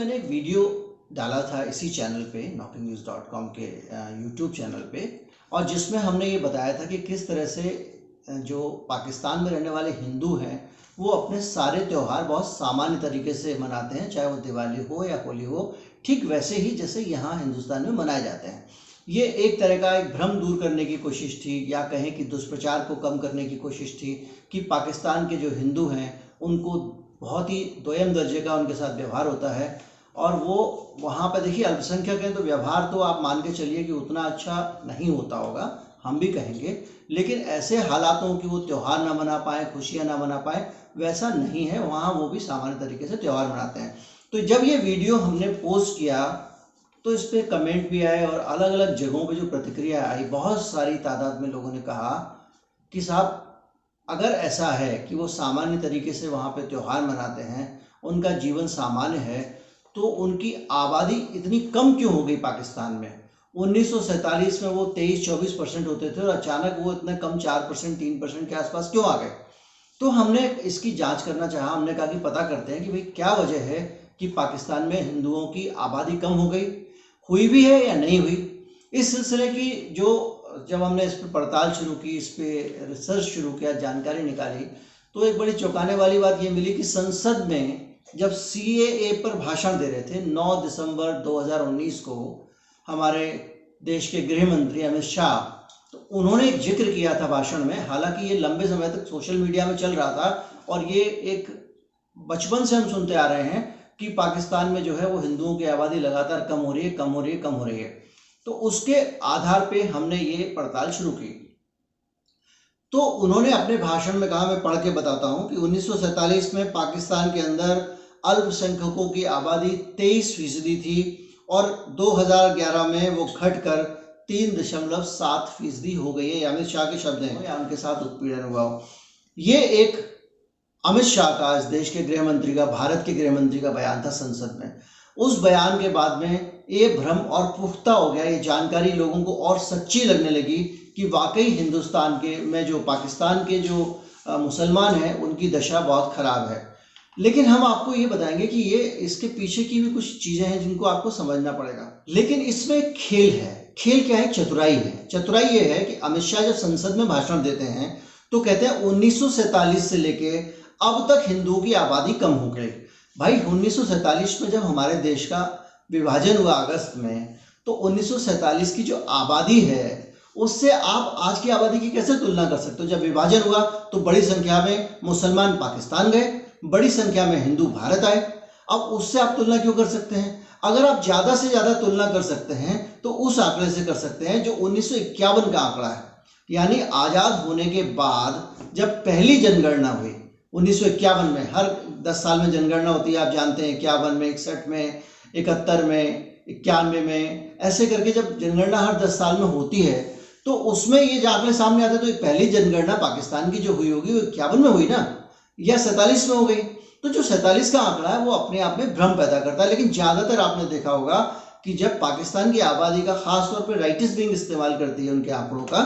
मैंने एक वीडियो डाला था इसी चैनल पे knockingnews.com के यूट्यूब चैनल पे, और जिसमें हमने ये बताया था कि किस तरह से जो पाकिस्तान में रहने वाले हिंदू हैं वो अपने सारे त्यौहार बहुत सामान्य तरीके से मनाते हैं, चाहे वो दिवाली हो या होली हो, ठीक वैसे ही जैसे यहाँ हिंदुस्तान में मनाए जाते हैं। ये एक तरह का एक भ्रम दूर करने की कोशिश थी, या कहें कि दुष्प्रचार को कम करने की कोशिश थी कि पाकिस्तान के जो हिंदू हैं उनको बहुत ही दोयम दर्जे का उनके साथ व्यवहार होता है, और वो वहाँ पर देखिए अल्पसंख्यक हैं तो व्यवहार तो आप मान के चलिए कि उतना अच्छा नहीं होता होगा, हम भी कहेंगे, लेकिन ऐसे हालातों कि वो त्यौहार ना मना पाए, खुशियाँ ना मना पाए, वैसा नहीं है। वहाँ वो भी सामान्य तरीके से त्यौहार मनाते हैं। तो जब ये वीडियो हमने पोस्ट किया तो इस पर कमेंट भी आए और अलग अलग जगहों पे जो प्रतिक्रिया आई, बहुत सारी तादाद में लोगों ने कहा कि साहब अगर ऐसा है कि वो सामान्य तरीके से वहाँ पे त्यौहार मनाते हैं, उनका जीवन सामान्य है, तो उनकी आबादी इतनी कम क्यों हो गई पाकिस्तान में। 1947 में वो 23-24% होते थे और अचानक वो इतने कम 4% 3% के आसपास क्यों आ गए। तो हमने इसकी जांच करना चाहा। हमने कहा कि पता करते हैं कि भाई क्या वजह है कि पाकिस्तान में हिंदुओं की आबादी कम हो गई, हुई भी है या नहीं हुई। इस सिलसिले की जब हमने इस पर पड़ताल शुरू की, इस पर रिसर्च शुरू किया, जानकारी निकाली, तो एक बड़ी चौंकाने वाली बात ये मिली कि संसद में जब CAA पर भाषण दे रहे थे 9 दिसंबर 2019 को हमारे देश के गृह मंत्री अमित शाह, तो उन्होंने एक जिक्र किया था भाषण में। हालांकि ये लंबे समय तक सोशल मीडिया में चल रहा था और ये एक बचपन से हम सुनते आ रहे हैं कि पाकिस्तान में जो है वो हिंदुओं की आबादी लगातार कम हो रही है, कम हो रही है, कम हो रही है। तो उसके आधार पे हमने ये पड़ताल शुरू की। तो उन्होंने अपने भाषण में कहा, मैं पढ़ के बताता हूं कि 1947 में पाकिस्तान के अंदर अल्पसंख्यकों की आबादी 23% थी और 2011 में वो घटकर 3.7% हो गई है। अमित शाह के शब्द हैं, या उनके साथ उत्पीड़न हुआ हो। ये एक अमित शाह का, इस देश के गृह मंत्री का, भारत के गृह मंत्री का बयान था संसद में। उस बयान के बाद में ये भ्रम और पुख्ता हो गया, ये जानकारी लोगों को और सच्ची लगने लगी कि वाकई हिंदुस्तान के में जो पाकिस्तान के जो मुसलमान हैं उनकी दशा बहुत खराब है। लेकिन हम आपको ये बताएंगे कि ये इसके पीछे की भी कुछ चीज़ें हैं जिनको आपको समझना पड़ेगा। लेकिन इसमें एक खेल है। खेल क्या है? चतुराई है। चतुराई ये है कि अमित शाह जब संसद में भाषण देते हैं तो कहते हैं 1947 से लेके अब तक हिंदुओं की आबादी कम हो गई। भाई 1947 में जब हमारे देश का विभाजन हुआ अगस्त में, तो 1947 की जो आबादी है उससे आप आज की आबादी की कैसे तुलना कर सकते हो। जब विभाजन हुआ तो बड़ी संख्या में मुसलमान पाकिस्तान गए, बड़ी संख्या में हिंदू भारत आए। अब उससे आप तुलना क्यों कर सकते हैं? अगर आप ज़्यादा से ज़्यादा तुलना कर सकते हैं तो उस आंकड़े से कर सकते हैं जो 1951 का आंकड़ा है, यानी आज़ाद होने के बाद जब पहली जनगणना हुई 1951 में। हर 10 साल में जनगणना होती है, आप जानते हैं, 51 में, 61 में, 71 में, 91 में, ऐसे करके जब जनगणना हर 10 साल में होती है तो उसमें ये आंकड़े सामने आते हैं। तो पहली जनगणना पाकिस्तान की जो हुई होगी वो 51 में हुई ना, या 47 में हो गई। तो जो 47 का आंकड़ा है वो अपने आप में भ्रम पैदा करता है। लेकिन ज़्यादातर आपने देखा होगा कि जब पाकिस्तान की आबादी का खासतौर पर राइटिस विंग इस्तेमाल करती है उनके आंकड़ों का,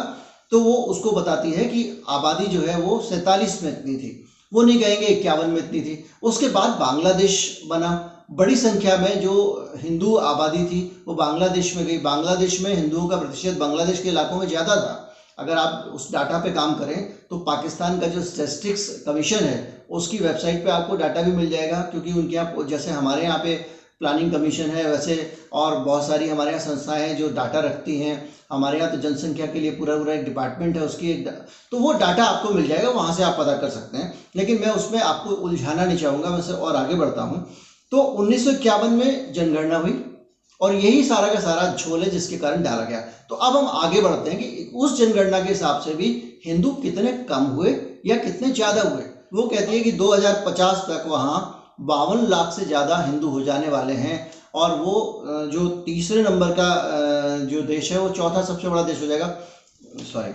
तो वो उसको बताती है कि आबादी जो है वो 47 में इतनी थी, वो नहीं कहेंगे 51 में इतनी थी। उसके बाद बांग्लादेश बना, बड़ी संख्या में जो हिंदू आबादी थी वो बांग्लादेश में गई। बांग्लादेश में हिंदुओं का प्रतिशत बांग्लादेश के इलाकों में ज़्यादा था। अगर आप उस डाटा पे काम करें तो पाकिस्तान का जो स्टैटिस्टिक्स कमीशन है उसकी वेबसाइट पे आपको डाटा भी मिल जाएगा, क्योंकि उनके यहाँ जैसे हमारे यहाँ पे प्लानिंग कमीशन है वैसे और बहुत सारी हमारे यहाँ संस्थाएं हैं जो डाटा रखती हैं। हमारे यहाँ तो जनसंख्या के लिए पूरा एक डिपार्टमेंट है, उसकी तो वो डाटा आपको मिल जाएगा, वहाँ से आप पता कर सकते हैं। लेकिन मैं उसमें आपको उलझाना नहीं चाहूँगा, मैं से और आगे बढ़ता हूँ। तो 1951 में जनगणना हुई और यही सारा का सारा झोल है जिसके कारण डाला गया। तो अब हम आगे बढ़ते हैं कि उस जनगणना के हिसाब से भी हिंदू कितने कम हुए या कितने ज़्यादा हुए। वो कहती है कि 2050 तक वहाँ 52 लाख से ज़्यादा हिंदू हो जाने वाले हैं, और वो जो तीसरे नंबर का जो देश है वो चौथा सबसे बड़ा देश हो जाएगा। सॉरी,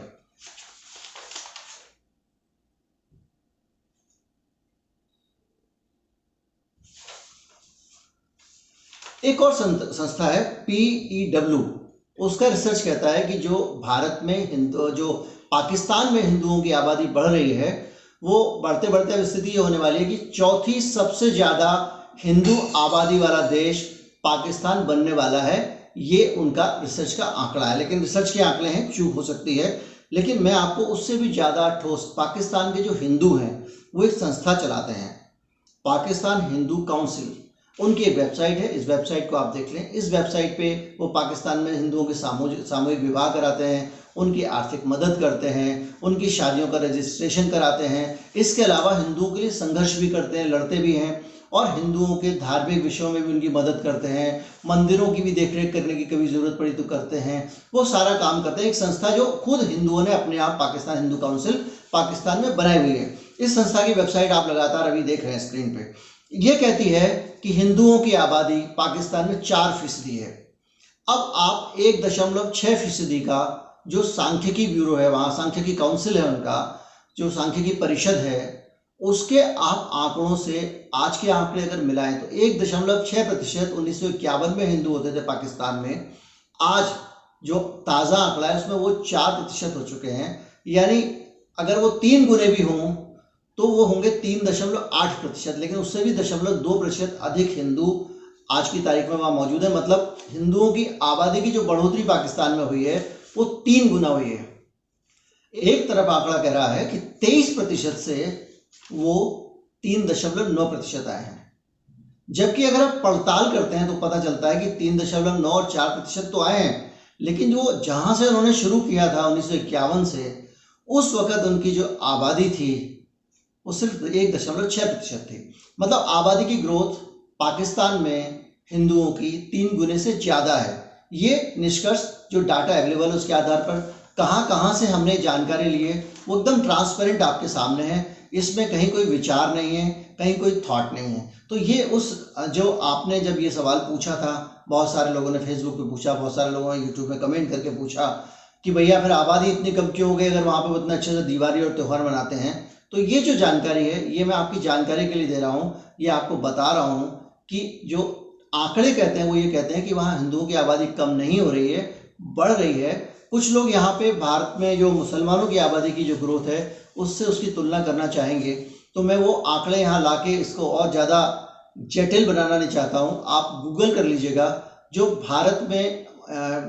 एक और संस्था है PEW, उसका रिसर्च कहता है कि जो भारत में जो पाकिस्तान में हिंदुओं की आबादी बढ़ रही है वो बढ़ते बढ़ते अब स्थिति ये होने वाली है कि चौथी सबसे ज़्यादा हिंदू आबादी वाला देश पाकिस्तान बनने वाला है, ये उनका रिसर्च का आंकड़ा है। लेकिन रिसर्च के आंकड़े हैं, चूक हो सकती है, लेकिन मैं आपको उससे भी ज़्यादा ठोस, पाकिस्तान के जो हिंदू हैं वो एक संस्था चलाते हैं, पाकिस्तान हिंदू काउंसिल, उनकी एक वेबसाइट है। इस वेबसाइट को आप देख लें। इस वेबसाइट पे वो पाकिस्तान में हिंदुओं के सामूहिक विवाह कराते हैं, उनकी आर्थिक मदद करते हैं, उनकी शादियों का रजिस्ट्रेशन कराते हैं। इसके अलावा हिंदुओं के लिए संघर्ष भी करते हैं, लड़ते भी हैं, और हिंदुओं के धार्मिक विषयों में भी उनकी मदद करते हैं। मंदिरों की भी देखरेख करने की कभी ज़रूरत पड़ी तो करते हैं, वो सारा काम करते हैं। एक संस्था जो खुद हिंदुओं ने अपने आप पाकिस्तान हिंदू काउंसिल पाकिस्तान में बनाई हुई है। इस संस्था की वेबसाइट आप लगातार अभी देख रहे हैं स्क्रीन पे। ये कहती है कि हिंदुओं की आबादी पाकिस्तान में 4% है। अब आप 1.6% का जो सांख्यिकी ब्यूरो है, वहाँ सांख्यिकी काउंसिल है, उनका जो सांख्यिकी परिषद है, उसके आप आंकड़ों से आज के आंकड़े अगर मिलाएं तो 1.6% 1951 में हिंदू होते थे पाकिस्तान में। आज जो ताज़ा आंकड़ा है उसमें वो 4% हो चुके हैं। यानी अगर वो 3 गुने भी हों तो वो होंगे 3.8%, लेकिन उससे भी 0.2% अधिक हिंदू आज की तारीख में वहाँ मौजूद है। मतलब हिंदुओं की आबादी की जो बढ़ोतरी पाकिस्तान में हुई है वो 3 गुना हुई है। एक तरफ आंकड़ा कह रहा है कि 23% से वो 3.9% आए हैं, जबकि अगर आप पड़ताल करते हैं तो पता चलता है कि 3.9 और 4% तो आए हैं, लेकिन जो जहां से उन्होंने शुरू किया था 1951 से, उस वक्त उनकी जो आबादी थी वो सिर्फ 1.6% थी। मतलब आबादी की ग्रोथ पाकिस्तान में हिंदुओं की 3 गुने से ज़्यादा है। ये निष्कर्ष जो डाटा अवेलेबल है उसके आधार पर कहाँ से हमने जानकारी ली है वो एकदम ट्रांसपेरेंट आपके सामने है। इसमें कहीं कोई विचार नहीं है, कहीं कोई थॉट नहीं है। तो ये उस जो आपने जब ये सवाल पूछा था, बहुत सारे लोगों ने फेसबुक पे पूछा, बहुत सारे लोगों ने यूट्यूब में कमेंट करके पूछा कि भैया फिर आबादी इतनी कम क्यों हो गई अगर वहाँ पे इतना अच्छे से दिवाली और त्यौहार मनाते हैं। तो ये जो जानकारी है ये मैं आपकी जानकारी के लिए दे रहा हूँ, ये आपको बता रहा हूँ कि जो आंकड़े कहते हैं वो ये कहते हैं कि वहाँ हिंदुओं की आबादी कम नहीं हो रही है, बढ़ रही है। कुछ लोग यहाँ पे भारत में जो मुसलमानों की आबादी की जो ग्रोथ है उससे उसकी तुलना करना चाहेंगे, तो मैं वो आंकड़े यहाँ लाके इसको और ज़्यादा जटिल बनाना नहीं चाहता हूँ। आप गूगल कर लीजिएगा, जो भारत में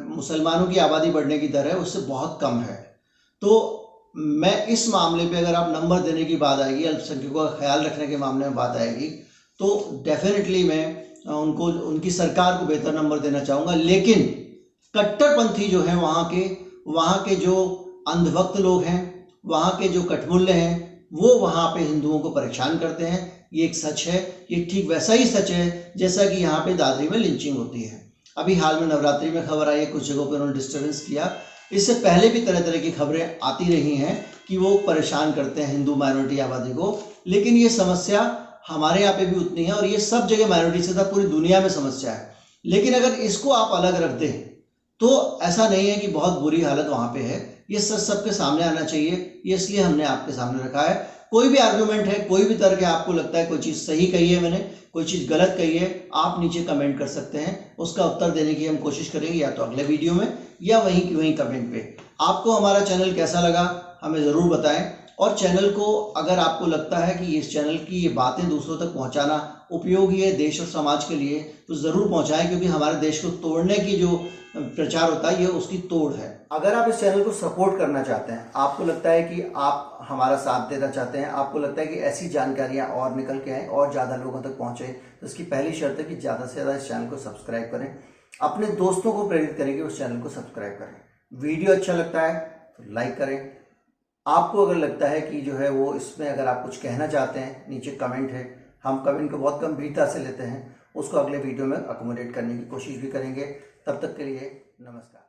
मुसलमानों की आबादी बढ़ने की दर है उससे बहुत कम है। तो मैं इस मामले पे अगर आप नंबर देने की बात आएगी, अल्पसंख्यकों का ख्याल रखने के मामले में बात आएगी, तो डेफिनेटली मैं उनको, उनकी सरकार को बेहतर नंबर देना चाहूँगा। लेकिन कट्टरपंथी जो है वहाँ के जो अंधभक्त लोग हैं, वहाँ के जो कठमुल्ले हैं, वो वहाँ पे हिंदुओं को परेशान करते हैं। ये एक सच है, ये ठीक वैसा ही सच है जैसा कि यहाँ पे दादरी में लिंचिंग होती है। अभी हाल में नवरात्रि में खबर आई है, कुछ जगहों पे उन्होंने डिस्टर्बेंस किया। इससे पहले भी तरह तरह की खबरें आती रही हैं कि वो परेशान करते हैं हिंदू माइनॉरिटी आबादी को। लेकिन ये समस्या हमारे यहाँ पे भी उतनी है और ये सब जगह माइनॉरिटी से था, पूरी दुनिया में समस्या है। लेकिन अगर इसको आप अलग रख दें तो ऐसा नहीं है कि बहुत बुरी हालत वहाँ पे है। ये सच सबके सामने आना चाहिए, ये इसलिए हमने आपके सामने रखा है। कोई भी आर्गुमेंट है, कोई भी तर्क है, आपको लगता है कोई चीज़ सही कही है मैंने, कोई चीज़ गलत कही है, आप नीचे कमेंट कर सकते हैं। उसका उत्तर देने की हम कोशिश करेंगे, या तो अगले वीडियो में या वहीं की वहीं कमेंट पे। आपको हमारा चैनल कैसा लगा हमें ज़रूर बताएं, और चैनल को अगर आपको लगता है कि इस चैनल की ये बातें दूसरों तक पहुंचाना उपयोगी है देश और समाज के लिए, तो ज़रूर पहुंचाएं, क्योंकि हमारे देश को तोड़ने की जो प्रचार होता है ये उसकी तोड़ है। अगर आप इस चैनल को सपोर्ट करना चाहते हैं, आपको लगता है कि आप हमारा साथ देना चाहते हैं, आपको लगता है कि ऐसी जानकारियाँ और निकल के आएँ और ज़्यादा लोगों तक पहुँचे, तो इसकी पहली शर्त है कि ज़्यादा से ज़्यादा इस चैनल को सब्सक्राइब करें, अपने दोस्तों को प्रेरित करें कि उस चैनल को सब्सक्राइब करें। वीडियो अच्छा लगता है तो लाइक करें। आपको अगर लगता है कि जो है वो इसमें अगर आप कुछ कहना चाहते हैं, नीचे कमेंट है, हम कमेंट को बहुत गंभीरता से लेते हैं, उसको अगले वीडियो में अकोमोडेट करने की कोशिश भी करेंगे। तब तक के लिए नमस्कार।